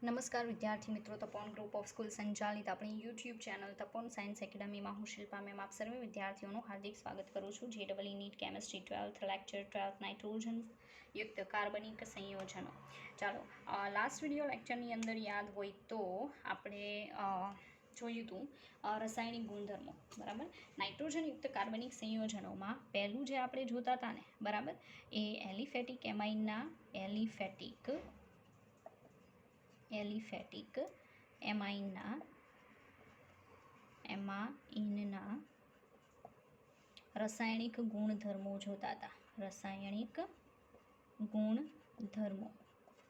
નમસ્કાર વિદ્યાર્થી મિત્રો, તપોન ગ્રુપ ઓફ સ્કૂલ સંચાલિત આપણી યુટ્યુબ ચેનલ તપોન સાયન્સ એકેડમીમાં હું શિલ્પા મેમ આપ સર્વે વિદ્યાર્થીઓનું હાર્દિક સ્વાગત કરું છું. JEE NEET chemistry 12th lecture 12 nitrogen યુક્ત કાર્બનિક સંયોજનો. ચાલો, લાસ્ટ વિડીયો લેક્ચરની અંદર યાદ હોય તો આપણે જોયું હતું રાસાયણિક ગુણધર્મો. બરાબર, નાઇટ્રોજનયુક્ત કાર્બનિક સંયોજનોમાં પહેલું જે આપણે જોતા હતા ને, બરાબર, એ એલિફેટિક એમાઇનના રાસાયણિક ગુણધર્મો જોતા હતા. રાસાયણિક ગુણધર્મો,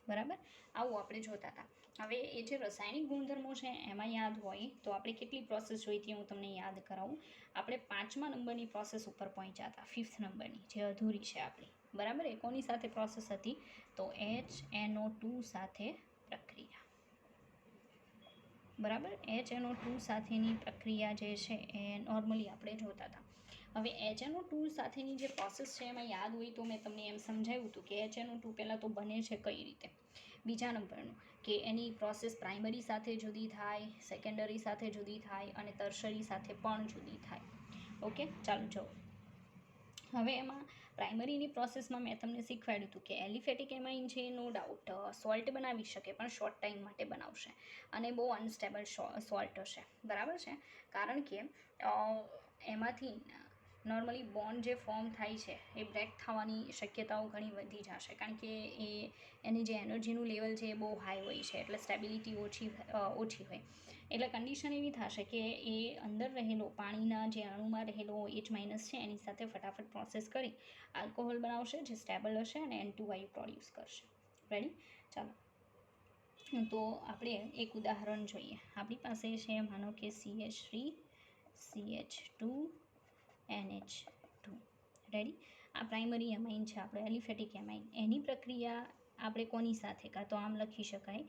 બરાબર, આવું આપણે જોતા હતા. હવે એ જે રાસાયણિક ગુણધર્મો છે એમાં યાદ હોય તો આપણે કેટલી પ્રોસેસ જોઈ હતી હું તમને યાદ કરાવું. આપણે 5મા નંબરની પ્રોસેસ ઉપર પહોંચ્યા હતા, 5th નંબરની જે અધૂરી છે આપણી. બરાબર, એ કોની સાથે પ્રોસેસ હતી તો HNO2 સાથે પ્રક્રિયા. બરાબર, HNO2 સાથેની પ્રક્રિયા જે છે એ નોર્મલી આપણે જોતા હતા. હવે HNO2 સાથેની જે પ્રોસેસ છે એમાં યાદ હોય તો મેં તમને એમ સમજાવ્યું હતું કે HNO2 પહેલાં તો બને છે કઈ રીતે. બીજા નંબરનું કે એની પ્રોસેસ પ્રાઇમરી સાથે જુદી થાય, સેકન્ડરી સાથે જુદી થાય અને ટર્શરી સાથે પણ જુદી થાય. ઓકે, ચાલો જો. હવે એમાં પ્રાઇમરીની પ્રોસેસમાં મેં તમને શીખવાડ્યું હતું કે એલિફેટિક એમાઇન છે નો ડાઉટ સોલ્ટ બનાવી શકે પણ શોર્ટ ટાઈમ માટે બનાવશે અને બહુ અનસ્ટેબલ સોલ્ટ હશે. બરાબર છે, કારણ કે એમાંથી નોર્મલી બોન્ડ જે ફોર્મ થાય છે એ બ્રેક થવાની શક્યતાઓ ઘણી વધી જશે, કારણ કે એની જે એનર્જીનું લેવલ છે એ બહુ હાઈ હોય છે, એટલે સ્ટેબિલિટી ઓછી હોય. એટલે કન્ડિશન એવી થશે કે એ અંદર રહેલો પાણીના જે અણુમાં રહેલો H- છે એની સાથે ફટાફટ પ્રોસેસ કરી આલ્કોહોલ બનાવશે જે સ્ટેબલ હશે અને N2 વાયુ પ્રોડ્યુસ કરશે. રેડી, ચાલો. તો આપણે એક ઉદાહરણ જોઈએ. આપણી પાસે છે, માનો કે CH3 CH2 NH2. રેડી, આ પ્રાઇમરી એમાઇન છે આપણે એલિફેટિક એમાઇન. એની પ્રક્રિયા આપણે કોની સાથે, કાં તો આમ લખી શકાય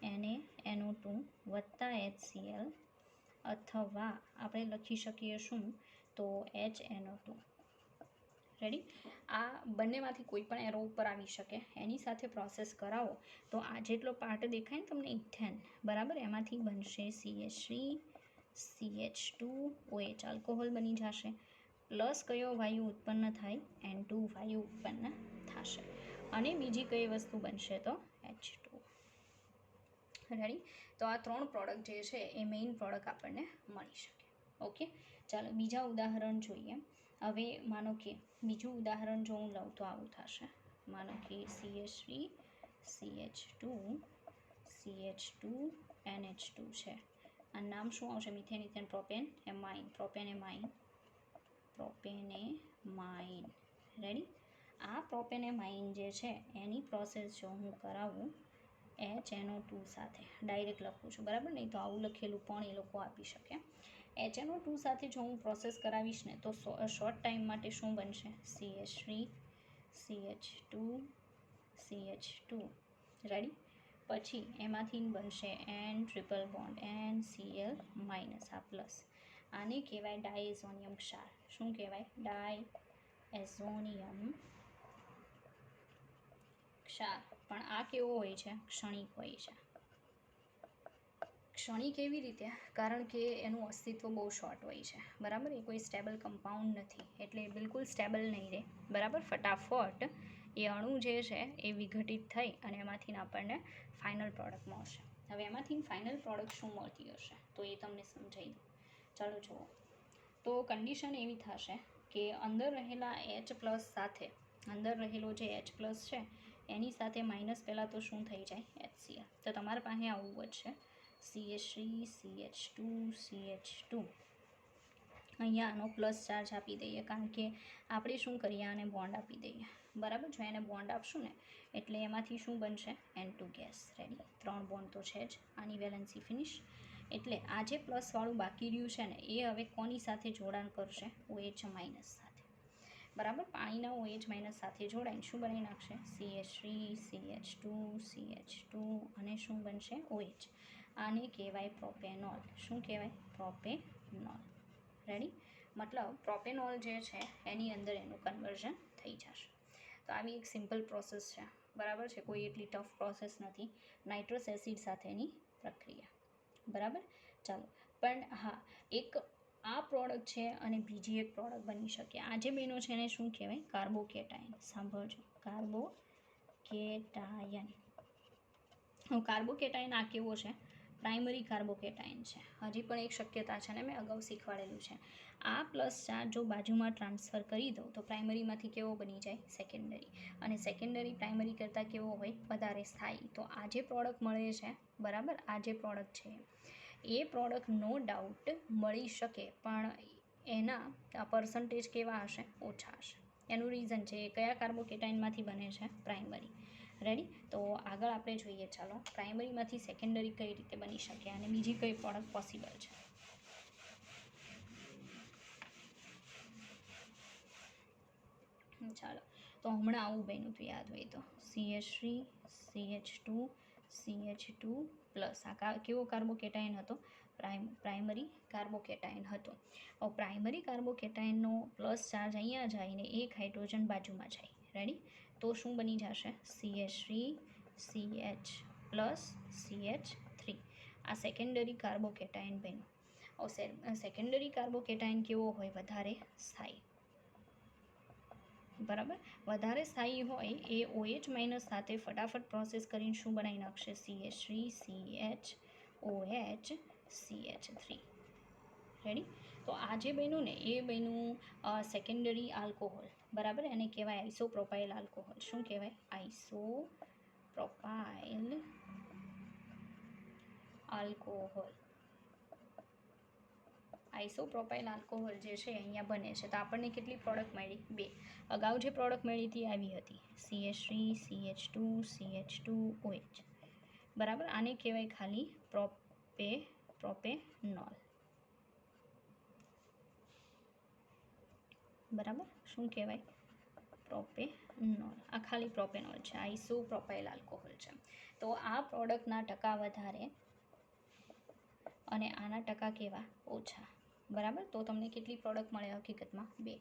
NaNO2 વત્તા HCl, અથવા આપણે લખી શકીએ શું તો HNO2. રેડી, આ બંનેમાંથી કોઈ પણ એરો ઉપર આવી શકે. એની સાથે પ્રોસેસ કરાવો તો આ જેટલો પાર્ટ દેખાય ને તમને ઇથેન, બરાબર, એમાંથી બનશે CH3 CH2OH, આલ્કોહોલ બની જશે. પ્લસ કયો વાયુ ઉત્પન્ન થાય, N2 વાયુ ઉત્પન્ન થશે. અને બીજી કઈ વસ્તુ બનશે તો H2. રેડી, તો આ 3 પ્રોડક્ટ જે છે એ મેઇન પ્રોડક્ટ આપણને મળી શકે. ઓકે, ચાલો બીજા ઉદાહરણ જોઈએ. હવે માનો કે બીજું ઉદાહરણ જો હું લઉં તો આવું થશે. માનો કે CH3 CH2 NH2 છે. આ નામ શું આવશે, મિથેન ઇથેન પ્રોપેન પ્રોપેનેમાઇન. રેડી, આ પ્રોપેનેમાઇન જે છે એની પ્રોસેસ જો હું કરાવું HNO2 સાથે, ડાયરેક્ટ લખું છું, બરાબર, નહીં તો આવું લખેલું પણ એ લોકો આપી શકે. HNO2 સાથે જો હું પ્રોસેસ કરાવીશ ને તો શોર્ટ ટાઈમ માટે શું બનશે, CH3 CH2 રેડી. પછી એમાંથી બનશે N triple bond NCl minus, આ પ્લસ. આને કહેવાય ડાયઝોનિયમ ક્ષાર. શું કહેવાય, ડાયઝોનિયમ ક્ષાર. પણ આ કેવો હોય છે, ક્ષણિક હોય છે. ક્ષણિક એવી રીતે કારણ કે એનું અસ્તિત્વ બહુ શોર્ટ હોય છે. બરાબર, એ કોઈ સ્ટેબલ કમ્પાઉન્ડ નથી, એટલે બિલકુલ સ્ટેબલ નહીં રહે. બરાબર, ફટાફટ એ અણુ જે છે એ વિઘટિત થઈ અને એમાંથી આપણને ફાઇનલ પ્રોડક્ટ મળશે. હવે એમાંથી ફાઇનલ પ્રોડક્ટ શું મળતી હશે તો એ તમને સમજાવી દઉં. ચાલો જુઓ. તો કન્ડિશન એવી થશે કે અંદર રહેલા H+ સાથે, અંદર રહેલો જે H+ છે એની સાથે માઇનસ પહેલાં તો શું થઈ જાય, HCl. તો તમારા પાસે આવું વધશે CH3 CH2 CH2. અહીંયા આનો પ્લસ ચાર્જ આપી દઈએ, કારણ કે આપણે શું કરીએ, આને બોન્ડ આપી દઈએ. બરાબર, જો એને બોન્ડ આપશું ને એટલે એમાંથી શું બનશે, N2 ગેસ. રેડી, 3 બોન્ડ તો છે જ. આની વેલેન્સી ફિનિશ. એટલે આ જે પ્લસવાળું બાકી રહ્યું છે ને એ હવે કોની સાથે જોડાણ કરશે, OH- સાથે. બરાબર, પાણીના OH- સાથે જોડાઈને શું બનાવી નાખશે, CH3 CH2 અને શું બનશે, OH. આને કહેવાય પ્રોપેનોલ. શું કહેવાય, પ્રોપેનોલ. રેડી, મતલબ પ્રોપેનોલ જે છે એની અંદર એનું કન્વર્ઝન થઈ જશે. તો આવી એક સિમ્પલ પ્રોસેસ છે. બરાબર છે, કોઈ એટલી ટફ પ્રોસેસ નથી નાઇટ્રસ એસિડ સાથેની પ્રક્રિયા, બરાબર. ચાલો, પણ હા, એક આ પ્રોડક્ટ છે અને બીજી એક પ્રોડક્ટ બની શકે. આ જે બેનો છે એને શું કહેવાય? કાર્બોકેટાયન. સાંભળજો, કાર્બોકેટાયન. કાર્બોકેટાયન આ કેવો છે? પ્રાઇમરી કાર્બોકેટાયન છે. હજી પણ એક શક્યતા છે ને, મેં અગાઉ શીખવાડેલું છે. આ પ્લસ ચાર્જ જો બાજુમાં ટ્રાન્સફર કરી દઉં તો પ્રાઇમરીમાંથી કેવો બની જાય? સેકન્ડરી. અને સેકન્ડરી પ્રાઇમરી કરતાં કેવો હોય? વધારે સ્થાયી. તો આ જે પ્રોડક્ટ મળે છે, બરાબર, આ જે પ્રોડક્ટ છે એ પ્રોડક્ટ નો ડાઉટ મળી શકે, પણ એના પર્સન્ટેજ કેવા હશે? ઓછા હશે. એનું રીઝન છે એ કયા કાર્બોકેટાઇનમાંથી બને છે? પ્રાઇમરી. રેડી? તો આગળ આપણે જોઈએ. ચાલો, પ્રાઇમરીમાંથી સેકન્ડરી કઈ રીતે બની શકે અને બીજી કઈ પ્રોડક્ટ પોસિબલ છે? ચાલો, તો હમણાં આવું બન્યું હતું, યાદ હોય તો CH3 CH2 CH2 પ્લસ. આ કેવો કાર્બોકેટાઇન હતો? પ્રાઇમરી કાર્બોકેટાઇન હતો. પ્રાઇમરી કાર્બોકેટાઇનનો પ્લસ ચાર્જ અહીંયા જાય ને એક હાઇડ્રોજન બાજુમાં જાય. રેડી? તો શું બની જશે? CH3 CH plus CH3. આ સેકન્ડરી કાર્બોકેટાઇન બન્યું. સેકન્ડરી કાર્બોકેટાઇન કેવો હોય? વધારે સ્થાયી, બરાબર. વધારે સ્થાયી હોય એ OH માઇનસ સાથે ફટાફટ પ્રોસેસ કરીને શું બનાવી નાખશે? CH3 CH OH CH3. Ready? તો આ જે બન્યું ને એ બન્યું સેકન્ડરી આલ્કોહોલ, બરાબર. એને કહેવાય આઇસોપ્રોપાઇલ આલ્કોહોલ. શું કહેવાય? આઇસોપ્રોપાઇલ આલ્કોહોલ. આઇસોપ્રોપાઇલ આલ્કોહોલ જે છે અહીંયા બને છે. તો આપણને કેટલી પ્રોડક્ટ મળી? 2. અગાઉ જે પ્રોડક્ટ મળી હતી આવી હતી CH3 CH2 CH2 OH, બરાબર. આને કહેવાય ખાલી પ્રોપેનોલ, બરાબર. શું કહેવાય? પ્રોપેનોલ. આ ખાલી પ્રોપેનોલ છે, આઇસોપ્રોપાઇલ આલ્કોહોલ છે. તો આ પ્રોડક્ટના ટકા વધારે અને આના ટકા કેવા? ઓછા, બરાબર. તો તમને કેટલી પ્રોડક્ટ મળે? હકીકતમાં 2.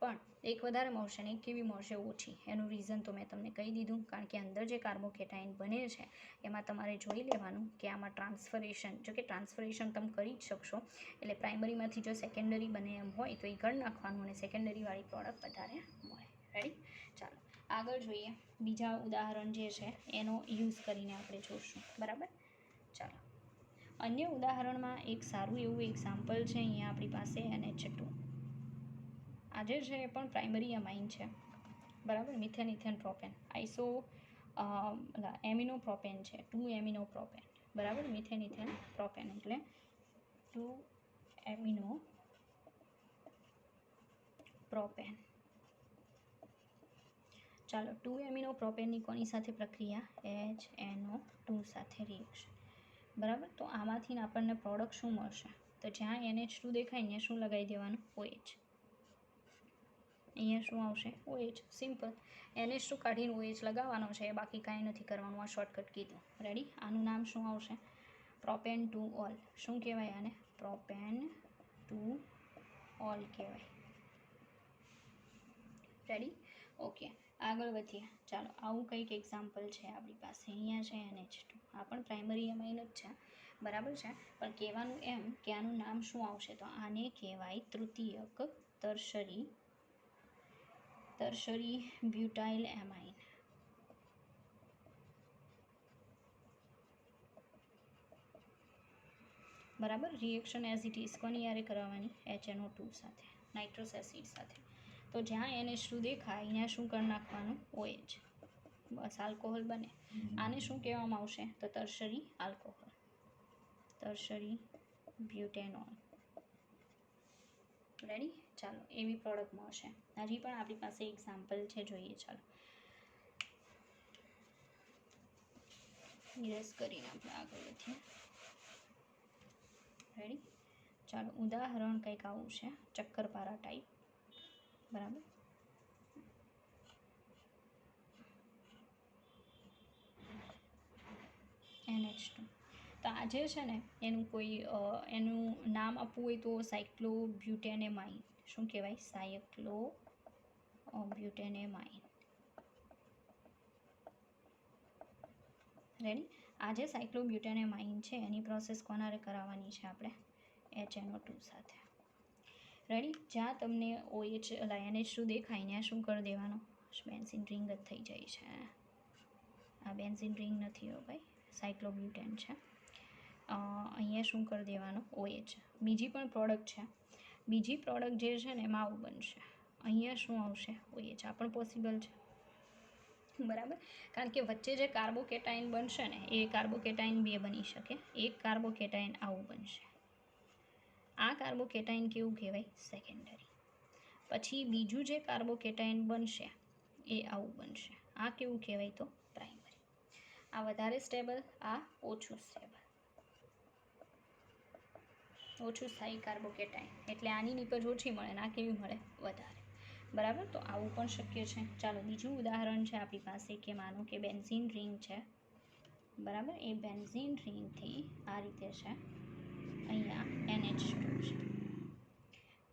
પણ એક વધારે મળશે ને એક કેવી મળશે? ઓછી. એનું રીઝન તો મેં તમને કહી દીધું, કારણ કે અંદર જે કાર્બોકેટાઇન બને છે એમાં તમારે જોઈ લેવાનું કે આમાં ટ્રાન્સફરેશન, જો કે ટ્રાન્સફરેશન તમે કરી જ શકશો, એટલે પ્રાઇમરીમાંથી જો સેકન્ડરી બને એમ હોય તો એ ગણ નાખવાનું અને સેકન્ડરીવાળી પ્રોડક્ટ વધારે મળે. રેડી? ચાલો, આગળ જોઈએ. બીજા ઉદાહરણ જે છે એનો યુઝ કરીને આપણે જોઈશું, બરાબર. ચાલો, અન્ય ઉદાહરણમાં એક સારું એવું એક્ઝામ્પલ છે અહીંયા આપણી પાસે NH2. આજે છે એ પણ પ્રાઇમરી અમાઇન છે, બરાબર. Methane ethane propane amino propane છે, 2 એમિનો પ્રોપેન, બરાબર. મિથેન ઇથેન પ્રોપેન એટલે 2 એમિનો પ્રોપેન. ચાલો, 2 એમિનો પ્રોપેનની કોની સાથે પ્રક્રિયા? HNO2 સાથે રિએક્શન, બરાબર. તો આમાંથી આપણને પ્રોડક્ટ શું મળશે? તો જ્યાં NH2 દેખાય ને શું લગાવી દેવાનું? OH. અહીંયા શું આવશે? OH. સિમ્પલ. NH2 કાઢીને OH લગાવવાનો છે, બાકી કાંઈ નથી કરવાનું. આ શોર્ટકટ કીધું. રેડી? આનું નામ શું આવશે? Propane to all. શું કહેવાય આને? પ્રોપેન ટુ ઓલ કહેવાય. રેડી? ઓકે, આગળ વધીએ. ચાલો, આવું કંઈક એક્ઝામ્પલ છે આપણી પાસે. અહીંયા છે NH2. આ પણ પ્રાઇમરી અમાઇન જ છે, બરાબર છે. પણ કહેવાનું એમ કે આનું નામ શું આવશે? તો આને કહેવાય તૃતીયક, ટર્શરી બ્યુટાઇલ એમાઇન. બરાબર. રિએક્શન એઝ ઇટ ઇઝ કોની યારે કરવાની? HNO2 સાથે, નાઇટ્રસ એસિડ સાથે. તો જ્યાં NH2 દેખાય અહીંયા શું કરી નાખવાનું? OH. બસ, આલ્કોહોલ બને. આને શું કહેવામાં આવશે? તો tertiary alcohol, tertiary butanol. Ready? ચાલો, એવી પ્રોડક્ટ મળશે. હજી પણ આપણી પાસે એક્ઝામ્પલ છે, જોઈએ. ચાલો, ઇરેઝ કરીને આપણે આગળ વધીએ. રેડી? ચાલો, ઉદાહરણ કંઈક આવું છે, ચક્કરપારા ટાઈપ, બરાબર. NH2. તો આ જે છે ને એનું નામ આપવું હોય તો સાયક્લોબ્યુટેનેમાઇન. શું કહેવાય? સાયક્લોબ્યુટેનેમાઇન. રેડી. આ જે સાયક્લોબ્યુટેનેમાઇન છે એની પ્રોસેસ કોનારે કરાવવાની છે આપણે? HNO2 સાથે. રેડી. જ્યાં તમને OH NH2 દેખાય ત્યાં શું કરી દેવાનું? બેન્ઝીન રિંગ જ થઈ જાય છે. આ બેન્ઝીન રિંગ નથી હો ભાઈ, સાયક્લોબ્યુટેન છે. અહીંયા શું કરી દેવાનું? OH. બીજી પણ પ્રોડક્ટ છે. બીજી પ્રોડક્ટ જે છે ને એમાં આવું બનશે. અહીંયા શું આવશે? OH. આ પણ પોસિબલ છે, બરાબર. કારણ કે વચ્ચે જે કાર્બોકેટાઇન બનશે ને એ કાર્બોકેટાઇન બે બની શકે. એક કાર્બોકેટાઇન આવું બનશે. આ કાર્બોકેટાઇન કેવું કહેવાય? સેકન્ડરી. પછી બીજું જે કાર્બોકેટાઇન બનશે એ આવું બનશે. આ કેવું કહેવાય? તો પ્રાઇમરી. આ વધારે સ્ટેબલ, આ ઓછું સ્ટેબલ, ઓછું સ્થાયી કાર્બોકેટાઇન. એટલે આની નીપજ ઓછી મળે ને આ કેવી મળે? વધારે. બરાબર. તો આવું પણ શક્ય છે. ચાલો બીજું ઉદાહરણ છે આપણી પાસે કે માનો કે બેન્ઝીન રિંગ છે, બરાબર. એ બેન્ઝીન રિંગથી આ રીતે છે, અહીંયા NH2 છે,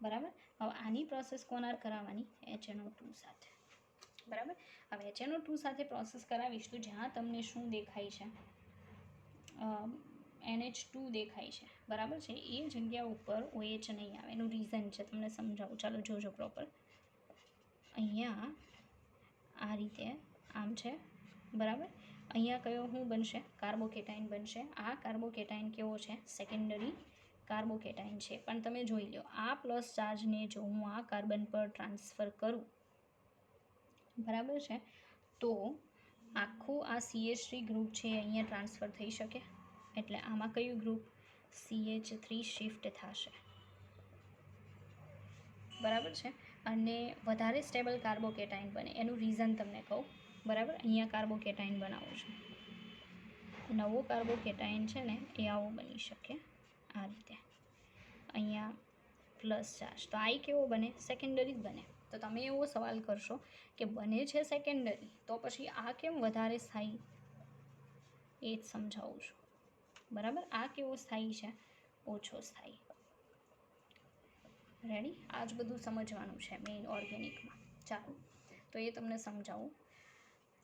બરાબર. હવે આની પ્રોસેસ કોનાર કરાવવાની? HNO2 સાથે, બરાબર. હવે HNO2 સાથે પ્રોસેસ કરાવીશ તો જ્યાં તમને શું દેખાય છે? NH2 દેખાય છે, બરાબર છે. એ જગ્યા ઉપર OH નહીં આવે. એનું રીઝન છે, તમને સમજાવું. ચાલો જોજો પ્રોપર. અહીંયા આ રીતે આમ છે, બરાબર. અહીંયા કયો શું બનશે? કાર્બોકેટાઇન બનશે. આ કાર્બોકેટાઇન કેવો છે? સેકન્ડરી કાર્બોકેટાઇન છે. પણ તમે જોઈ લો, આ પ્લસ ચાર્જને જો હું આ કાર્બન પર ટ્રાન્સફર કરું, બરાબર છે, તો આખું આ CH3 ગ્રુપ છે અહીંયા ટ્રાન્સફર થઈ શકે. એટલે આમાં કયું ગ્રુપ? CH3 શિફ્ટ થશે, બરાબર છે. અને વધારે સ્ટેબલ કાર્બોકેટાઇન બને. એનું રીઝન તમને કહું, બરાબર. અહીંયા કાર્બોકેટાઇન બનાવું છું. નવો કાર્બોકેટાઇન છે ને એ આવો બની શકે આ રીતે. અહીંયા પ્લસ ચાર્જ. તો આ કેવો બને? સેકન્ડરી જ બને. તો તમે એવો સવાલ કરશો કે બને છે સેકન્ડરી તો પછી આ કેમ વધારે સ્થાયી? એ જ સમજાવું છું, બરાબર. આ કેવો સ્થાયી છે? ઓછો સ્થાયી. રેડી. આ જ બધું સમજવાનું છે મેઇન ઓર્ગેનિકમાં. ચાલો તો એ તમને સમજાવું.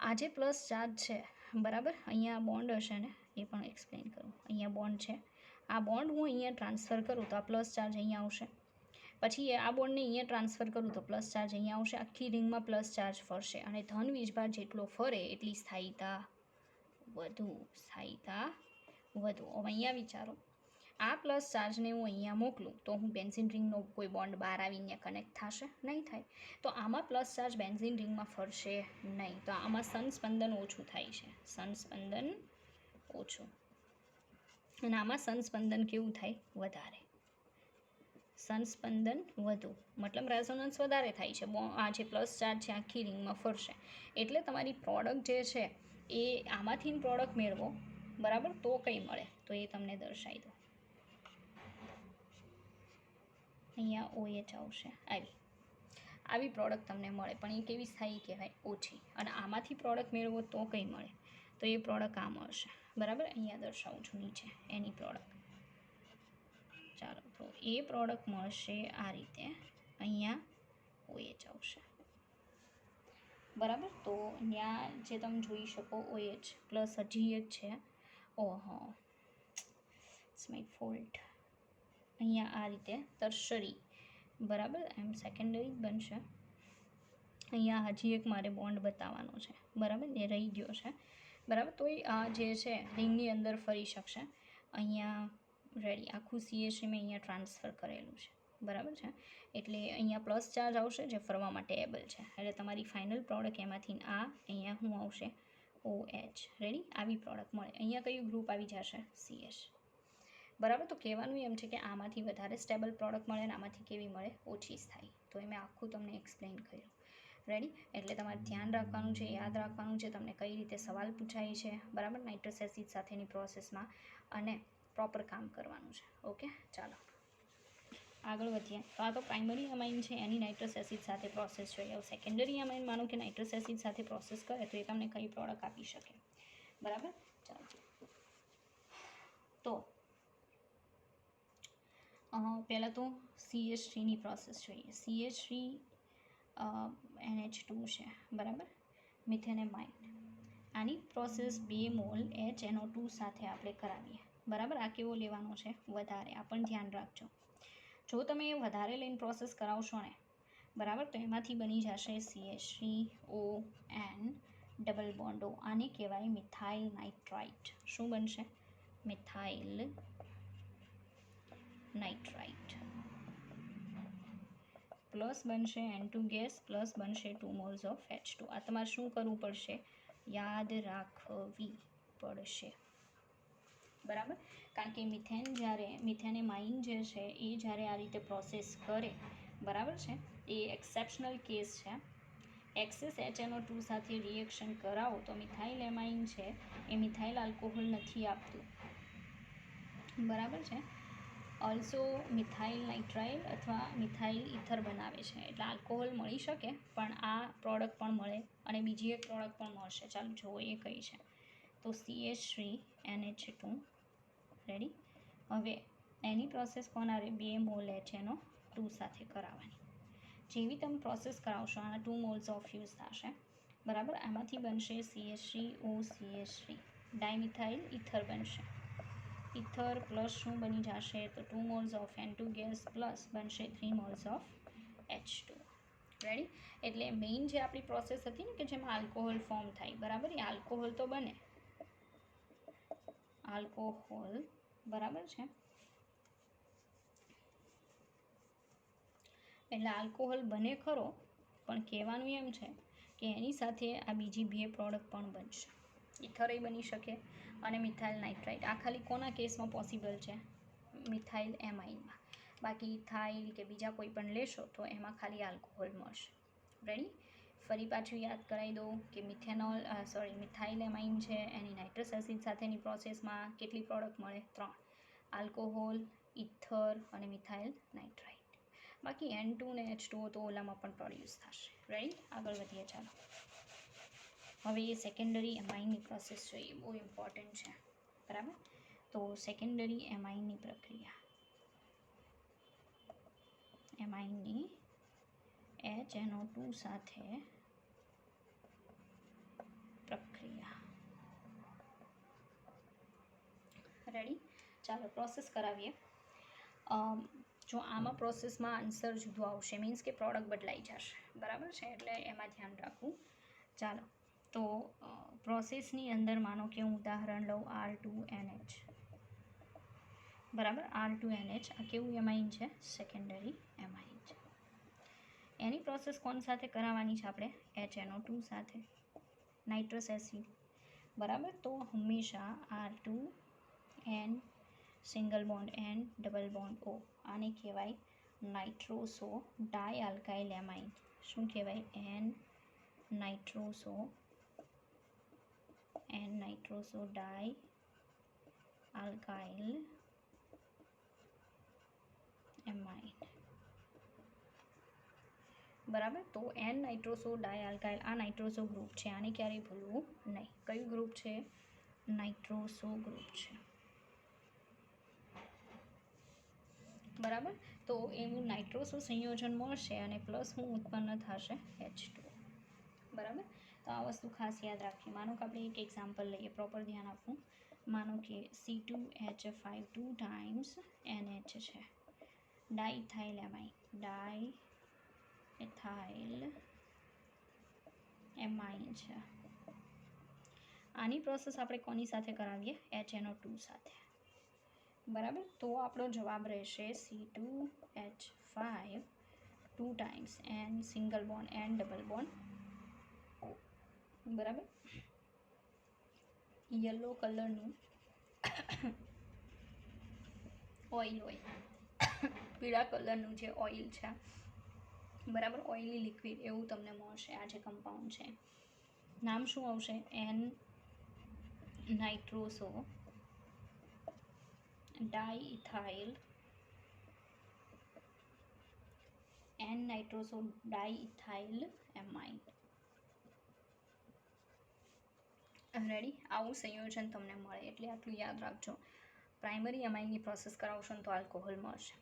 આ જે પ્લસ ચાર્જ છે, બરાબર, અહીંયા બોન્ડ હશે ને એ પણ એક્સપ્લેન કરું. અહીંયા બોન્ડ છે. આ બોન્ડ હું અહીંયા ટ્રાન્સફર કરું તો આ પ્લસ ચાર્જ અહીંયા આવશે. પછી આ બોન્ડને અહીંયા ટ્રાન્સફર કરું તો પ્લસ ચાર્જ અહીંયા આવશે. આખી રિંગમાં પ્લસ ચાર્જ ફરશે અને ધન વીજભાર જેટલો ફરે એટલી સ્થાયીતા વધુ. સ્થાયીતા વધુ. હવે અહીંયા વિચારો, આ પ્લસ ચાર્જને હું અહીંયા મોકલું તો હું બેન્ઝીન રિંગનો કોઈ બોન્ડ બહાર આવીને કનેક્ટ થશે? નહીં થાય. તો આમાં પ્લસ ચાર્જ બેન્ઝીન રિંગમાં ફરશે નહીં. તો આમાં સંસ્પંદન ઓછું થાય છે, સંસ્પંદન ઓછું. અને આમાં સંસ્પંદન કેવું થાય? વધારે. સંસ્પંદન વધુ, મતલબ રેઝોનન્સ વધારે થાય છે. આ જે પ્લસ ચાર્જ છે આખી રિંગમાં ફરશે. એટલે તમારી પ્રોડક્ટ જે છે એ આમાંથી પ્રોડક્ટ મેળવો, બરાબર, તો કંઈ મળે? તો એ તમને દર્શાવી દો. અહીંયા OH આવશે. આવી પ્રોડક્ટ તમને મળે. પણ એ કેવી સ્થાયી કહેવાય? ઓછી. અને આમાંથી પ્રોડક્ટ મેળવો તો કંઈ મળે? તો એ પ્રોડક્ટ આ મળશે, બરાબર. અહીંયા દર્શાવું છું નીચે એની પ્રોડક્ટ. ચાલો તો એ પ્રોડક્ટ મળશે આ રીતે. અહીંયા OH આવશે, બરાબર. તો ત્યાં જે તમે જોઈ શકો OH પ્લસ હજી એક છે. ઓહો, ઇટ્સ માય ફોલ્ટ. અહીંયા આ રીતે ટર્શરી, બરાબર, એમ સેકન્ડરી બનશે. અહીંયા હજી એક મારે બોન્ડ બતાવવાનો છે, બરાબર, એ રહી ગયો છે, બરાબર. તો એ આ જે છે રિંગની અંદર ફરી શકશે. અહીંયા રેડી. આખું CH3 મેં અહીંયા ટ્રાન્સફર કરેલું છે, બરાબર છે. એટલે અહીંયા પ્લસ ચાર્જ આવશે જે ફરવા માટે એબલ છે. એટલે તમારી ફાઇનલ પ્રોડક્ટ એમાંથી આ અહીંયા શું આવશે? OH. રેડી. આવી પ્રોડક્ટ મળે. અહીંયા કયું ગ્રુપ આવી જશે? CH, બરાબર. તો કહેવાનું એમ છે કે આમાંથી વધારે સ્ટેબલ પ્રોડક્ટ મળે અને આમાંથી કેવી મળે? ઓછી સ્થાયી. તો એ મેં આખું તમને એક્સપ્લેન કર્યું. રેડી. એટલે તમારે ધ્યાન રાખવાનું છે, યાદ રાખવાનું છે તમને કઈ રીતે સવાલ પૂછાય છે, બરાબર, નાઇટ્રસ એસિડ સાથેની પ્રોસેસમાં, અને પ્રોપર કામ કરવાનું છે. ઓકે, ચાલો આગળ વધીએ. તો આ તો પ્રાઇમરી અમાઇન છે, એની નાઇટ્રસ એસિડ સાથે પ્રોસેસ જોઈએ. હવે સેકન્ડરી અમાઇન માનો કે નાઇટ્રસ એસિડ સાથે પ્રોસેસ કરે તો એ તમને કઈ પ્રોડક્ટ આપી શકે, બરાબર. ચાલો તો પહેલાં તો CH3ની પ્રોસેસ જોઈએ. CH3 NH2 છે, બરાબર, મિથેનેમાઇન. આની પ્રોસેસ 2 મોલ HNO2 સાથે આપણે કરાવીએ. બરાબર, આ કેવો લેવાનો છે? વધારે. આ પણ ધ્યાન રાખજો. જો તમે વધારે લઈને પ્રોસેસ કરાવશો ને, બરાબર, તો એમાંથી બની જશે CH3ON ડબલ બોન્ડ O. આને કહેવાય મિથાઇલ નાઇટ્રાઇટ. શું બનશે? Methyl nitrite. પ્લસ બનશે N2 ગેસ, પ્લસ બનશે 2 મોલ્સ ઓફ H2. આ તમારે શું કરવું પડશે? યાદ રાખવી પડશે. બરાબર, કારણ કે મિથેનેમાઇન જે છે એ જ્યારે આ રીતે પ્રોસેસ કરે, બરાબર છે, એ એક્સેપ્શનલ કેસ છે. એક્સેસ HNO2 સાથે રિએક્શન કરાવો તો મિથાઇલ એમાઇન છે એ મિથાઇલ આલ્કોહોલ નથી આપતું. બરાબર છે. ઓલ્સો મિથાઇલ નાઇટ્રાઇલ અથવા મિથાઇલ ઇથર બનાવે છે. એટલે આલ્કોહોલ મળી શકે, પણ આ પ્રોડક્ટ પણ મળે અને બીજી એક પ્રોડક્ટ પણ મળશે. ચાલો જુઓ એ કઈ છે. તો CH3NH2. રેડી. હવે એની પ્રોસેસ કોણ આવે? 2 મોલ HNO2 સાથે કરાવવાની. જેવી તમે પ્રોસેસ કરાવશો, આના 2 મોલ્સ ઓફ યુઝ થશે. બરાબર, આમાંથી બનશે CH3OCH3 ડાયમિથાઇલ ઇથર બનશે. ઇથર પ્લસ શું બની જશે? તો 2 moles of N2 gas plus બનશે 3 મોલ્સ ઓફ H2. રેડી. એટલે મેઇન જે આપણી પ્રોસેસ હતી ને, કે જેમાં આલ્કોહોલ ફોર્મ થાય, બરાબર, એ આલ્કોહોલ તો બને. આલ્કોહોલ, બરાબર છે, એટલે આલ્કોહોલ બને ખરો, પણ કહેવાનું એમ છે કે એની સાથે આ બીજી 2 પ્રોડક્ટ પણ બનશે. ઇથરય બની શકે અને મિથાઇલ નાઇટ્રાઇટ. આ ખાલી કોના કેસમાં પોસિબલ છે? મિથાઇલ એમાઇનમાં. બાકી ઇથાઇલ કે બીજા કોઈ પણ લેશો તો એમાં ખાલી આલ્કોહોલ મળશે. રેડી. ફરી પાછું યાદ કરાવી દઉં કે મિથાઇલ એમાઇન છે, એની નાઇટ્રસ એસિડ સાથેની પ્રોસેસમાં કેટલી પ્રોડક્ટ મળે? 3. આલ્કોહોલ, ઇથર અને મિથાઇલ નાઇટ્રાઇટ. બાકી N2 ને H2O તો ઓલામાં પણ પ્રોડ્યુસ થશે. રાઈટ. આગળ વધીએ. ચાલો હવે એ સેકન્ડરી એમાઇનની પ્રોસેસ જોઈએ. બહુ ઇમ્પોર્ટન્ટ છે. બરાબર. તો સેકન્ડરી એમાઇનની પ્રક્રિયા, એમાઇનની HNO2 સાથે પ્રક્રિયા. રેડી. ચાલો પ્રોસેસ કરાવીએ. જો આમાં પ્રોસેસમાં આન્સર જુદો આવશે, મીન્સ કે પ્રોડક્ટ બદલાઈ જશે. બરાબર છે, એટલે એમાં ધ્યાન રાખવું. ચાલો તો પ્રોસેસની અંદર માનો કે હું ઉદાહરણ લઉં R2NH. બરાબર, R2NH આ કેવું એમાઇન છે? સેકન્ડરી એમાઇન છે. એની પ્રોસેસ કોણ સાથે કરાવવાની છે આપણે? HNO2 સાથે, નાઇટ્રસ એસિડ. બરાબર, તો હંમેશા R2N single bond N double bond O. આને કહેવાય નાઇટ્રોસો ડાયઆલ્કાઇલ એમાઇન. શું કહેવાય? N nitroso dialkyl amine. બરાબર, તો N નાઇટ્રોસો ડાયઆલ્કાઇલ આ નાઇટ્રોસો ગ્રુપ છે. આને ક્યારેય ભૂલવું નહીં. કયું ગ્રુપ છે? નાઇટ્રોસો ગ્રુપ છે. બરાબર, તો એનું નાઇટ્રોસો સંયોજન મળશે અને પ્લસ શું ઉત્પન્ન થશે? H2. બરાબર, તો આ વસ્તુ ખાસ યાદ રાખવી. માનો કે આપણે એક એક્ઝામ્પલ લઈએ, પ્રોપર ધ્યાન આપવું. માનો કે C2H5 2 ટાઈમ્સ NH છે, ડાઇથાઇલ એમાઇન. ડાઇથાઇલ એમાઇન છે. આની પ્રોસેસ આપણે કોની સાથે કરાવીએ? HNO2 સાથે. બરાબર, તો આપણો જવાબ રહેશે C2H5 2 times N single bond N double bond O. બરાબર, યલો કલરનું ઓઇલ હોય, પીળા કલરનું જે ઓઇલ છે, બરાબર, ઓઇલી લિક્વિડ એવું તમને મળશે. આ જે કમ્પાઉન્ડ છે, નામ શું આવશે? N nitroso diethyl amine. Ready. આવું સંયોજન તમને મળે એટલે આટલું યાદ રાખજો. પ્રાઇમરી એમાઇનની પ્રોસેસ કરાવશો ને તો આલ્કોહોલ મળશે.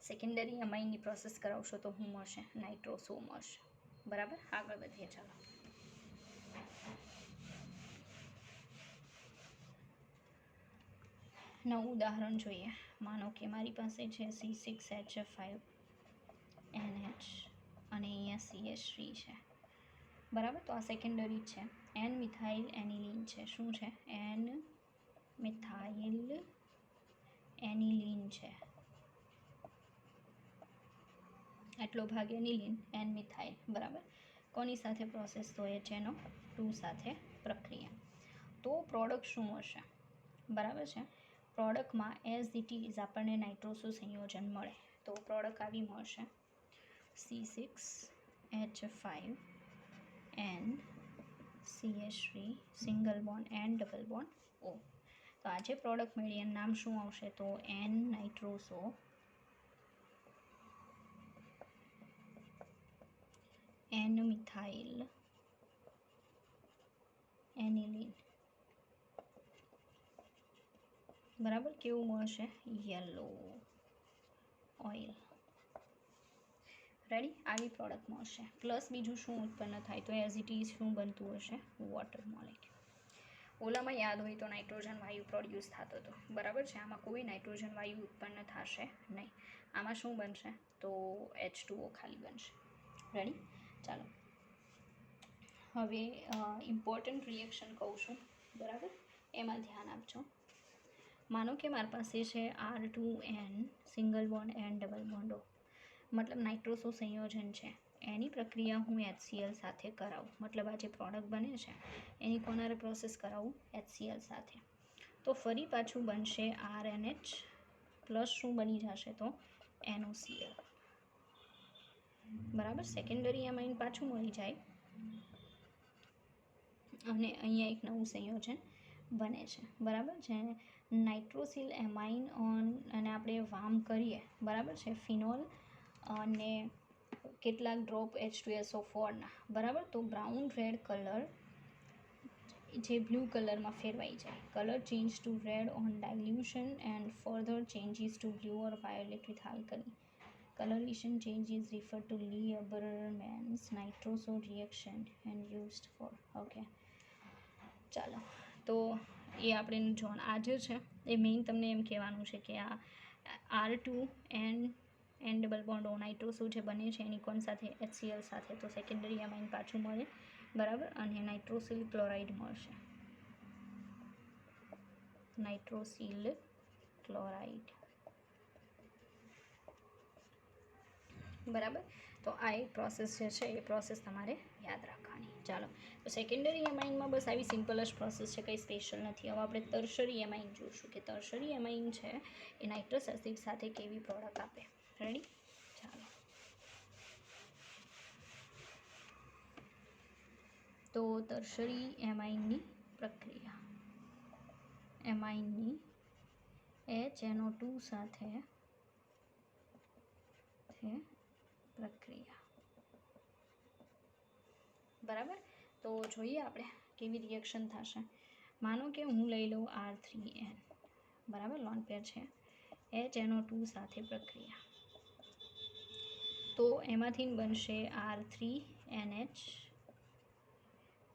સેકન્ડરી એમાઇનની પ્રોસેસ કરાવશો તો શું મળશે? નાઇટ્રોસો મળશે. બરાબર, આગળ વધીએ. ચાલો ઉદાહરણ જોઈએ. માનો કે મારી પાસે છે C6H5NH અને અહીંયા CH3 છે, બરાબર. તો આ સેકન્ડરી છે. એન મિથાઇલ એનિલિન છે. શું છે? એન મિથાઇલ એનિલિન છે. આટલો ભાગ એનિલિન, એન મિથાઇલ, બરાબર. કોની સાથે પ્રોસેસ? તો HNO2 સાથે પ્રક્રિયા. તો પ્રોડક્ટ શું હશે? બરાબર છે. પ્રોડક્ટમાં એઝ ઇટ ઇઝ આપણને નાઇટ્રોસો સંયોજન મળે. તો પ્રોડક્ટ આવી મળશે C6H5N CH3 single bond N double bond O. તો આજે પ્રોડક્ટ મળી એનું નામ શું આવશે? તો એન નાઇટ્રોસો એન મિથાઇલ એનિલિન, બરાબર. કેવું મળશે? Yellow oil. રેડી? આવી પ્રોડક્ટ મળશે. પ્લસ બીજું શું ઉત્પન્ન થાય? તો એઝ ઇટ ઇઝ શું બનતું હશે? Water molecule. ઓલામાં યાદ હોય તો નાઇટ્રોજન વાયુ પ્રોડ્યુસ થતો હતો, બરાબર છે. આમાં કોઈ નાઇટ્રોજન વાયુ ઉત્પન્ન થશે નહીં. આમાં શું બનશે? તો H2O ખાલી બનશે. રેડી? ચાલો, હવે ઇમ્પોર્ટન્ટ રિએક્શન કહું છું, બરાબર. એમાં ધ્યાન આપજો. માનો કે મારી પાસે છે R2N single bond N double bond O, મતલબ નાઇટ્રોસો સંયોજન છે. એની પ્રક્રિયા હું HCl સાથે કરાવું, મતલબ આ જે પ્રોડક્ટ બને છે એની કોનારે પ્રોસેસ કરાવું? HCl સાથે. તો ફરી પાછું બનશે RNH પ્લસ શું બની જશે? તો NOCl, બરાબર. સેકન્ડરી એમાઇન પાછું મળી જાય અને અહીંયા એક નવું સંયોજન બને છે, બરાબર. જેને નાઇટ્રોસિલ એમાઇન અને આપણે વામ કરીએ, બરાબર છે, ફિનોલ અને કેટલાક ડ્રોપ H2SO4ના, બરાબર. તો બ્રાઉન રેડ કલર જે બ્લુ કલરમાં ફેરવાઈ જાય. Colour change to red on dilution and further changes to blue or violet with alkali. Coloration change is referred to Lieberman's nitroso reaction and used for. Okay, ચાલો. તો એ આપણે John આજે છે એ main તમને એમ કહેવાનું છે કે આ R2N N double bond O nitroso જે બને છે એની કોણ સાથે? HCl સાથે. તો સેકન્ડરી એમાઇન પાછું મળે, બરાબર. અને નાઇટ્રોસિલ ક્લોરાઇડ મળશે. નાઇટ્રોસિલ ક્લોરાઇડ, બરાબર. તો આ એક પ્રોસેસ જે છે એ પ્રોસેસ તમારે યાદ રાખવાની. ચાલો, તો સેકન્ડરી એમાઇનમાં બસ આવી સિમ્પલ જ પ્રોસેસ છે, કંઈ સ્પેશિયલ નથી. હવે આપણે ટર્શરી એમાઇન જોઈશું કે ટર્શરી એમાઇન છે એ નાઇટ્રસ એસિડ સાથે કેવી પ્રોડક્ટ આપે. રેડી? ચાલો, તો ટર્શરી એમાઇનની પ્રક્રિયા. એમાઇનની HNO2 સાથે પ્રક્રિયા, બરાબર. તો જોઈએ આપણે કેવી રિએક્શન થશે. માનો કે હું લઈ લઉં R3N, બરાબર, લોન પેર છે. HNO2 સાથે પ્રક્રિયા, તો એમાંથી બનશે R3NH,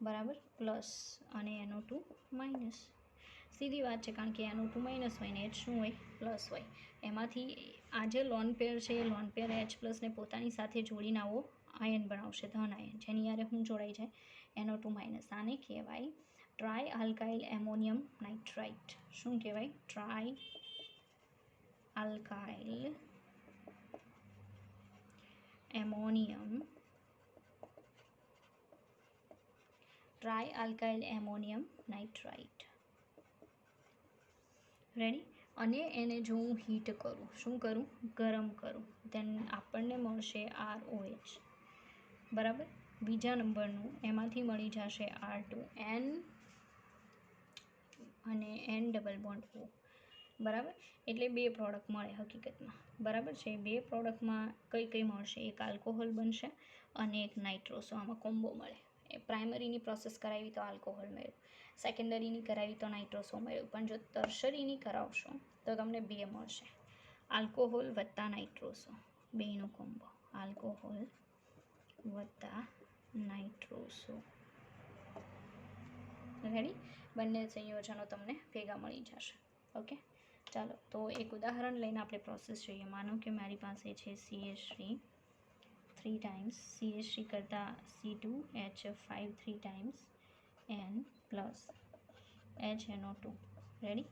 બરાબર, પ્લસ અને NO2 માઇનસ. સીધી વાત છે, કારણ કે NO2 માઇનસ હોય ને H શું હોય? પ્લસ હોય. એમાંથી આ જે લોન પેર છે એ લોન પેર H પ્લસને પોતાની સાથે જોડીને આવો આયન બનાવશે, ધન આયન, જેની યારે શું જોડાઈ જાય? NO2 minus. આને કહેવાય ટ્રાય આલ્કાઇલ એમોનિયમ નાઇટ્રાઇટ. શું કહેવાય? Try alkyl ammonium nitrite. Ready? અને એને જો હું હીટ કરું, શું કરું? ગરમ કરું, દેન આપણને મળશે ROH, બરાબર. બીજા નંબરનું એમાંથી મળી જશે R2N અને N ડબલ બોન્ડ O, બરાબર. એટલે બે પ્રોડક્ટ મળે હકીકતમાં, બરાબર છે. બે પ્રોડક્ટમાં કઈ કઈ મળશે? એક આલ્કોહોલ બનશે અને એક નાઇટ્રોસો. આમાં કોમ્બો મળે. એ પ્રાઇમરીની પ્રોસેસ કરાવી તો આલ્કોહોલ મળ્યું, સેકન્ડરીની કરાવી તો નાઇટ્રોસો મળ્યું. પણ જો ટર્શરીની કરાવશો તો તમને બે મળશે, આલ્કોહોલ વત્તા નાઇટ્રોસો, બેનો કોમ્બો. આલ્કોહોલ વત્તા નાઇટ્રોસો. રેડી? બંને સંયોજનો તમને ભેગા મળી જશે. ઓકે, ચાલો તો એક ઉદાહરણ લઈને આપણે પ્રોસેસ જોઈએ. માનો કે મારી પાસે છે CH3 3 ટાઈમ્સ, CH3 કરતાં C2H5 3 times N plus HNO2. Ready?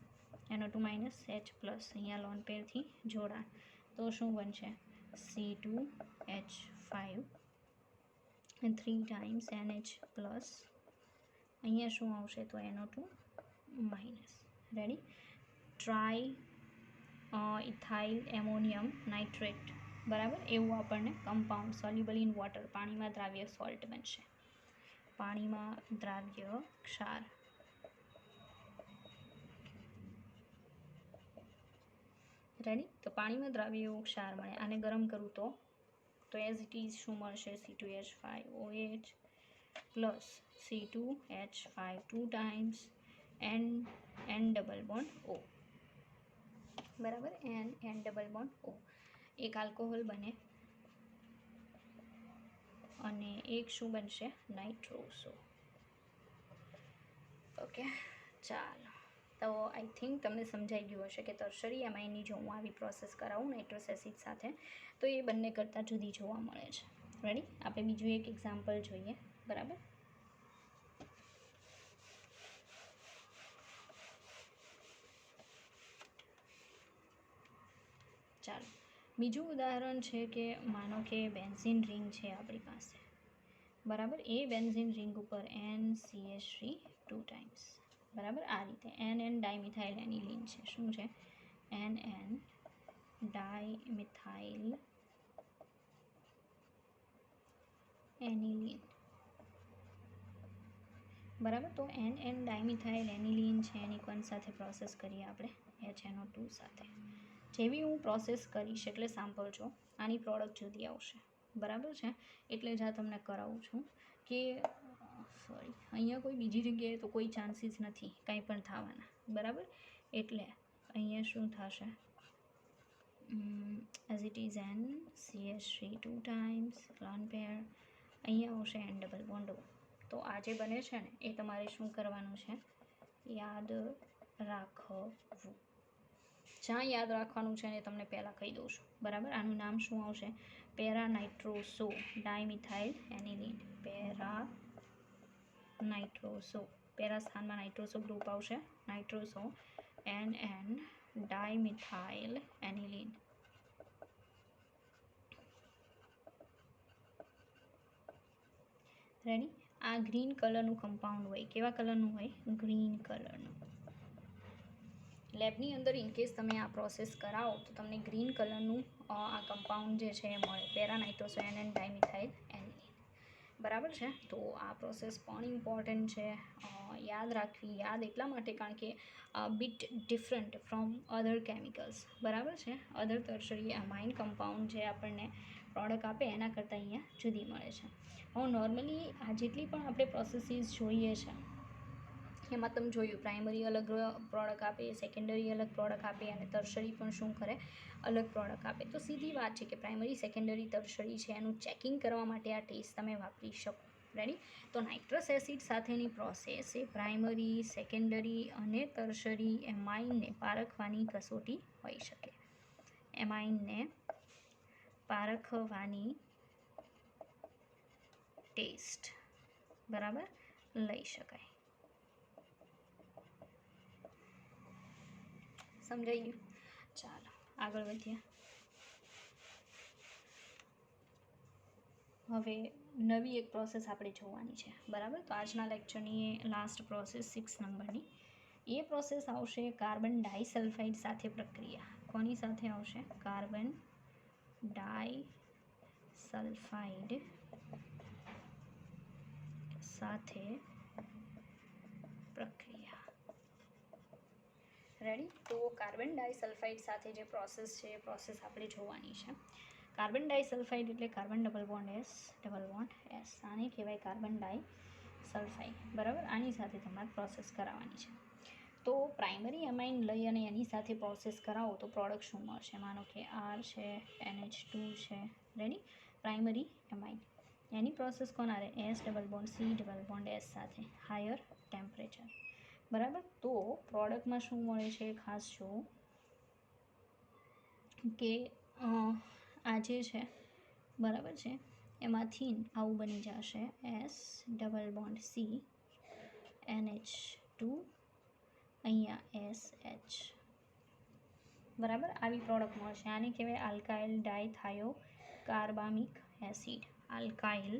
NO2 minus H plus, અહીંયા લોન પેરથી જોડાણ, તો શું બનશે? C2H5 3 ટાઈમ્સ NH પ્લસ, અહીંયા શું આવશે? તો NO2 minus. Ready? Try ethyl ammonium nitrate, બરાબર, એવું આપણને કમ્પાઉન્ડ સોલ્યુબલ ઇન વોટર, પાણીમાં દ્રાવ્ય સોલ્ટ બનશે, પાણીમાં દ્રાવ્ય ક્ષાર. રેડી? તો પાણીમાં દ્રાવ્ય એવો ક્ષાર મળે. આને ગરમ કરું તો એઝ ઇટ ઇઝ શું મળશે? C2H5OH plus C2H5 2 times N double bond O, બરાબર, N ડબલ બોન્ડ O. એક આલ્કોહોલ બને અને એક શું બનશે? નાઇટ્રોસો. ઓકે, ચાલો. તો આઈ થિંક તમને સમજાઈ ગયું હશે કે ટર્શરી એમાઇનની જો હું આવી પ્રોસેસ કરાવું નાઇટ્રસ એસિડ સાથે તો એ બંને કરતાં જુદી જોવા મળે છે. રેડી? આપણે બીજું એક એક્ઝામ્પલ જોઈએ. બરાબર? ચાલો, બીજું ઉદાહરણ છે કે માનો કે બેન્ઝીન રિંગ છે આપણી પાસે, બરાબર, એ બેન્ઝીન રિંગ ઉપર NCH3 2 ટાઈમ્સ, બરાબર, આ રીતે NN ડાયમિથાઇલ એનિલિન છે. શું છે? NN ડાયમિથાઇલ એનિલિન, બરાબર. તો NN ડાયમિથાઇલ એનિલિન છે, એની કોણ સાથે પ્રોસેસ કરીએ આપણે? HNO2 સાથે. જેવી હું પ્રોસેસ કરીશ એટલે સાંભળજો, આની પ્રોડક્ટ જુદી આવશે, બરાબર છે. એટલે જ આ તમને કરાવું છું કે સોરી, અહીંયા કોઈ બીજી જગ્યાએ તો કોઈ ચાન્સીસ નથી કાંઈ પણ થવાના, બરાબર. એટલે અહીંયા શું થશે? As it is NCH3 2 times lone pair, અહીંયા આવશે N ડબલ બોન્ડ O. તો આ જે બને છે ને એ તમારે શું કરવાનું છે? યાદ રાખવું. જ્યાં યાદ રાખવાનું છે ને તમને પહેલાં કહી દઉં છું, બરાબર. આનું નામ શું આવશે? Para nitroso dimethyl aniline. Para nitroso, para સ્થાનમાં નાઇટ્રોસો ગ્રુપ આવશે, nitroso NN dimethyl aniline. Ready? આ ગ્રીન કલરનું કમ્પાઉન્ડ હોય. કેવા કલરનું હોય? ગ્રીન કલરનું. લેબની અંદર ઇનકેસ તમે આ પ્રોસેસ કરાવો તો તમને ગ્રીન કલરનું આ કમ્પાઉન્ડ જે છે એ મળે, પેરાનાઇટ્રોસો NN ડાયમિથાઇલ એનિલિન, બરાબર છે. તો આ પ્રોસેસ પણ ઇમ્પોર્ટન્ટ છે, યાદ રાખવી. યાદ એટલા માટે કારણ કે bit different from other chemicals, બરાબર છે. અધર ટર્શરી અમાઇન કમ્પાઉન્ડ જે આપણને પ્રોડક્ટ આપે એના કરતાં અહીંયા જુદી મળે છે. હવે નોર્મલી આ જેટલી પણ આપણે પ્રોસેસીસ જોઈએ છે એમાં તમે જોયું પ્રાઇમરી અલગ પ્રોડક્ટ આપે, સેકન્ડરી અલગ પ્રોડક્ટ આપે અને ટર્શરી પણ શું કરે? અલગ પ્રોડક્ટ આપે. તો સીધી વાત છે કે પ્રાઇમરી, સેકન્ડરી, ટર્શરી છે એનું ચેકિંગ કરવા માટે આ ટેસ્ટ તમે વાપરી શકો. રેડી? તો નાઇટ્રસ એસિડ સાથેની પ્રોસેસ એ પ્રાઇમરી, સેકન્ડરી અને ટર્શરી એમાઇનને પારખવાની કસોટી હોઈ શકે. એમાઇનને પારખવાની ટેસ્ટ, બરાબર, લઈ શકાય. સમજાઈ ગયું? ચાલો આગળ વધીએ. હવે નવી એક પ્રોસેસ આપણે જોવાની છે, બરાબર. તો આજના લેક્ચરની લાસ્ટ પ્રોસેસ 6 નંબરની એ પ્રોસેસ આવશે કાર્બન ડાયસલ્ફાઇડ સાથે પ્રક્રિયા. કોની સાથે આવશે? કાર્બન ડાયસલ્ફાઇડ સાથે પ્રક્રિયા. રેડી? તો કાર્બન ડાયસલ્ફાઇડ સાથે જે પ્રોસેસ છે એ પ્રોસેસ આપણે જોવાની છે. કાર્બન ડાયસલ્ફાઇડ એટલે કાર્બન ડબલ બોન્ડ S, આને કહેવાય કાર્બન ડાયસલ્ફાઇડ, બરાબર. આની સાથે તમારે પ્રોસેસ કરાવવાની છે. તો પ્રાઇમરી એમાઇન લઈ અને એની સાથે પ્રોસેસ કરાવો તો પ્રોડક્ટ શું મળશે? માનો કે R છે, NH2 છે. રેડી? પ્રાઇમરી એમાઇન, એની પ્રોસેસ કોના રહે? S double bond C double bond S સાથે, હાયર ટેમ્પરેચર, બરાબર. તો પ્રોડક્ટમાં શું મળે છે ખાસ જો? કે આ જે છે બરાબર છે એમાંથી આવું બની જશે S double bond C NH2 અહીંયા SH બરાબર આવી પ્રોડક્ટ મળશે. આને કહેવાય આલ્કાઇલ ડાયથાયો કાર્બામિક એસિડ. આલ્કાઇલ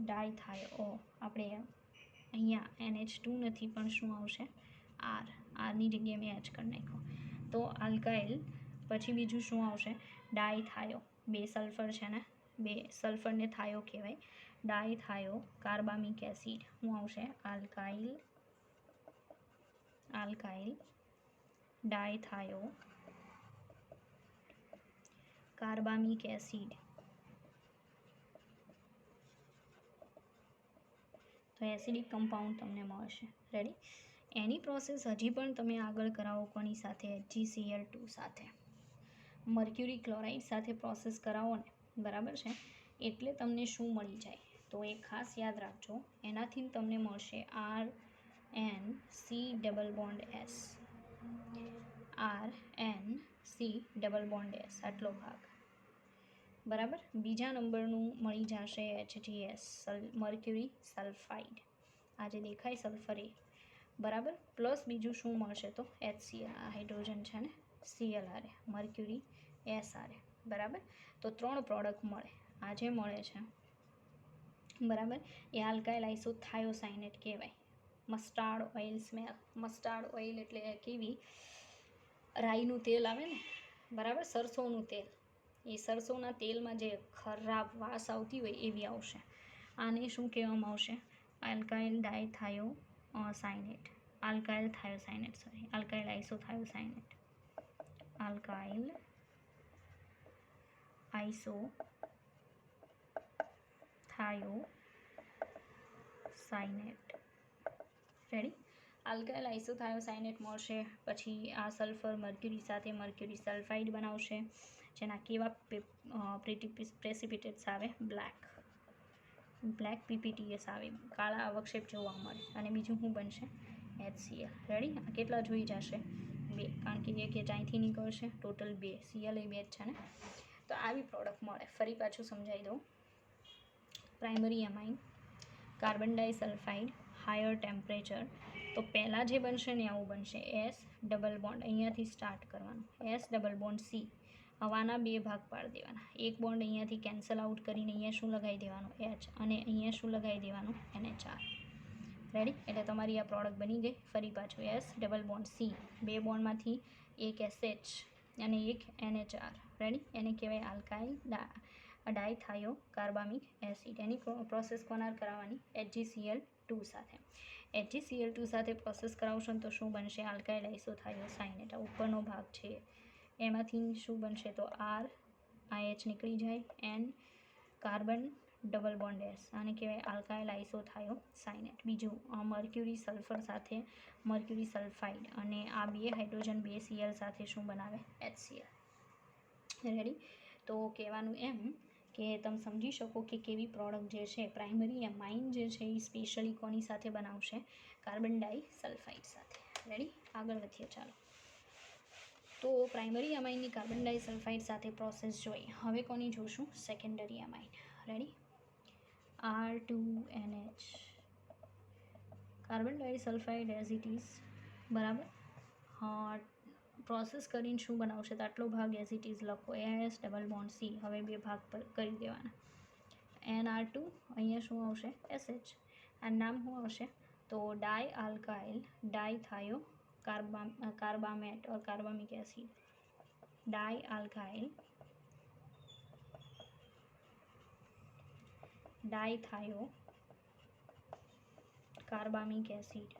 ડાયથાયો આપણે અહીંયા NH2 નથી પણ શું આવશે આરની જગ્યાએ મેં એચ કરી નાખ્યો તો આલ્કાઇલ પછી બીજું શું આવશે ડાયથાયો બે સલ્ફર છે ને બે સલ્ફરને થાયો કહેવાય ડાયથાયો કાર્બામિક એસિડ શું આવશે આલ્કાઇલ ડાયથાયો કાર્બામિક એસિડ. તો એસિડિક કમ્પાઉન્ડ તમને મળશે. રેડી. એની પ્રોસેસ હજી પણ તમે આગળ કરાવો કોની સાથે HgCl2 સાથે મર્ક્યુરી ક્લોરાઇડ સાથે પ્રોસેસ કરાવો ને બરાબર છે એટલે તમને શું મળી જાય તો એ ખાસ યાદ રાખજો. એનાથી તમને મળશે RNC double bond S RNC double bond S આટલો ભાગ બરાબર. બીજા નંબરનું મળી જશે HgS મર્ક્યુરી સલ્ફાઇડ આ જે દેખાય સલ્ફર એ બરાબર પ્લસ બીજું શું મળશે તો HCl આ હાઇડ્રોજન છે ને Cl આરે મર્ક્યુરી S આરે બરાબર. તો 3 પ્રોડક્ટ મળે. આ જે મળે છે બરાબર એ આલ્કાઇલ આઇસોથાયોસાયનેટ કહેવાય. મસ્ટાર્ડ ઓઇલ સ્મેલ. મસ્ટાર્ડ ઓઇલ એટલે કેવી રાઈનું તેલ આવે ને બરાબર સરસોનું તેલ એ સરસોના તેલમાં જે ખરાબ વાસ આવતી હોય એવી આવશે. આને શું કહેવામાં આવશે alkyl dithiocyanate alkyl thiocyanate sorry alkyl isothiocyanate alkyl isothiocyanate. Ready. Alkyl isothiocyanate મળશે. પછી આ સલ્ફર મર્ક્યુરી સાથે મર્ક્યુરી સલ્ફાઇડ બનાવશે જેના કેવા પ્રેસિપિટેટ્સ આવે બ્લેક PPTS આવે કાળા અવક્ષેપ જોવા મળે અને બીજું શું બનશે HCl. રેડી. આ કેટલા જોઈ જશે 2 કારણ કે એક એ અહીંથી નીકળશે ટોટલ 2 Cl એ 2 જ છે ને તો આવી પ્રોડક્ટ મળે. ફરી પાછું સમજાવી દઉં. Primary amine carbon disulphide higher temperature તો પહેલાં જે બનશે ને આવું બનશે S ડબલ બોન્ડ અહીંયાથી સ્ટાર્ટ કરવાનું S ડબલ બોન્ડ C હવાના 2 ભાગ પાડી દેવાના એક બોન્ડ અહીંયાથી કેન્સલ આઉટ કરીને અહીંયા શું લગાવી દેવાનું H અને અહીંયા શું લગાવી દેવાનું NHR. રેડી. એટલે તમારી આ પ્રોડક્ટ બની ગઈ. ફરી પાછું S ડબલ બોન્ડ C 2 બોન્ડમાંથી એક SH અને એક NHR. રેડી. એને કહેવાય આલ્કાઇલ ડાયથાયો કાર્બામિક એસિડ. એની પ્રોસેસ કોનાર કરાવવાની HgCl2 સાથે. HgCl2 સાથે પ્રોસેસ કરાવશો ને તો શું બનશે આલ્કાઇલ આઇસોથાયોસાયનેટ આ ઉપરનો ભાગ છે એમાંથી શું બનશે તો RH નીકળી જાય N carbon double bond S આને કહેવાય આલ્કાઇલ આઇસોથાયોસાયનેટ. બીજું મર્ક્યુરી સલ્ફર સાથે મર્ક્યુરી સલ્ફાઇડ અને આ 2 હાઇડ્રોજન 2 Cl સાથે શું બનાવે HCl. રેડી. તો કહેવાનું એમ કે તમે સમજી શકો કે કેવી પ્રોડક્ટ જે છે પ્રાઇમરી એમાઇન જે છે એ સ્પેશિયલી કોની સાથે બનાવશે કાર્બન ડાયસલ્ફાઇડ સાથે. રેડી. આગળ વધીએ ચાલો. તો પ્રાઇમરી એમાઇનની કાર્બન ડાયસલ્ફાઇડ સાથે પ્રોસેસ જોઈ. હવે કોની જોઈશું secondary amine. Ready. R2NH carbon disulphide as it is બરાબર પ્રોસેસ કરીને શું બનાવશે તો આટલો ભાગ એઝ ઇટ ઇઝ લખો S ડબલ બોન્ડ C હવે 2 ભાગ પર કરી દેવાના NR2 અહીંયા શું આવશે SH આ નામ શું આવશે તો ડાય આલ્કાઇલ ડાયથાયો कार्बामेट और carbamic acid di alkyl dithio carbamic acid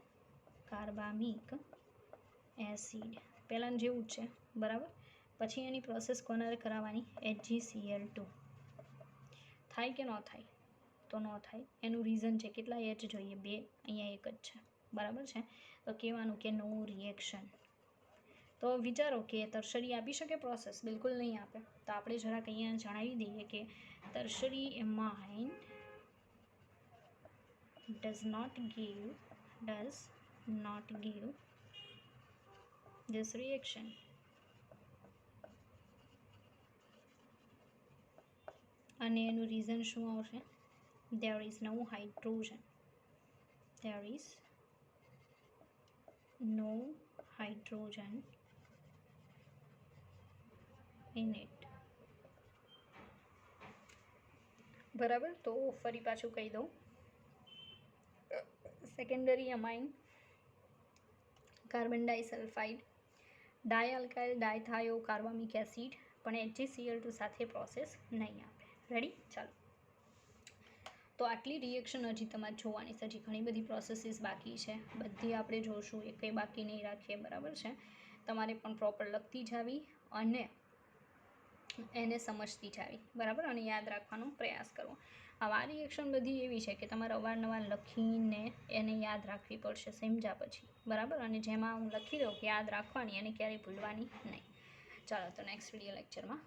પહેલાં જેવું જ છે બરાબર. પછી એની પ્રોસેસ કોનારે કરાવવાની HgCl2 થાય કે ન થાય તો ન થાય એનું રીઝન છે કેટલા H જોઈએ 2 અહીંયા એક જ છે બરાબર છે તો કહેવાનું કે નો રિએક્શન. તો વિચારો કે ટર્શરી આપી શકે પ્રોસેસ બિલકુલ નહીં આપે તો આપણે જરાક અહીંયા જણાવી દઈએ કે tertiary amine does not give this reaction. અને એનું રીઝન શું આવશે? there is no hydrogen, there is no hydrogen in it. બરાબર, તો ફરી પાછું કહી દઉં, સેકન્ડરી અમાઇન કાર્બન ડાઈસલ્ફાઇડ ડાયઆલ્કાઇલ ડાયથાયો કાર્બામિક એસિડ પણ HgCl2 સાથે પ્રોસેસ નહીં આપે. રેડી? ચાલો, તો આટલી રિએક્શન હજી તમારે જોવાની છે. હજી ઘણી બધી પ્રોસેસીસ બાકી છે, બધી આપણે જોશું, એ કંઈ બાકી નહીં રાખીએ. બરાબર છે? તમારે પણ પ્રોપર લખતી જાવી અને એને સમજતી જાવી. બરાબર? અને યાદ રાખવાનો પ્રયાસ કરવો. આ રિએક્શન બધી એવી છે કે તમારે અવારનવાર લખીને એને યાદ રાખવી પડશે સમજ્યા પછી. બરાબર? અને જેમાં હું લખી દઉં કે યાદ રાખવાની, એને ક્યારેય ભૂલવાની નહીં. ચાલો, તો નેક્સ્ટ વિડીયો લેક્ચરમાં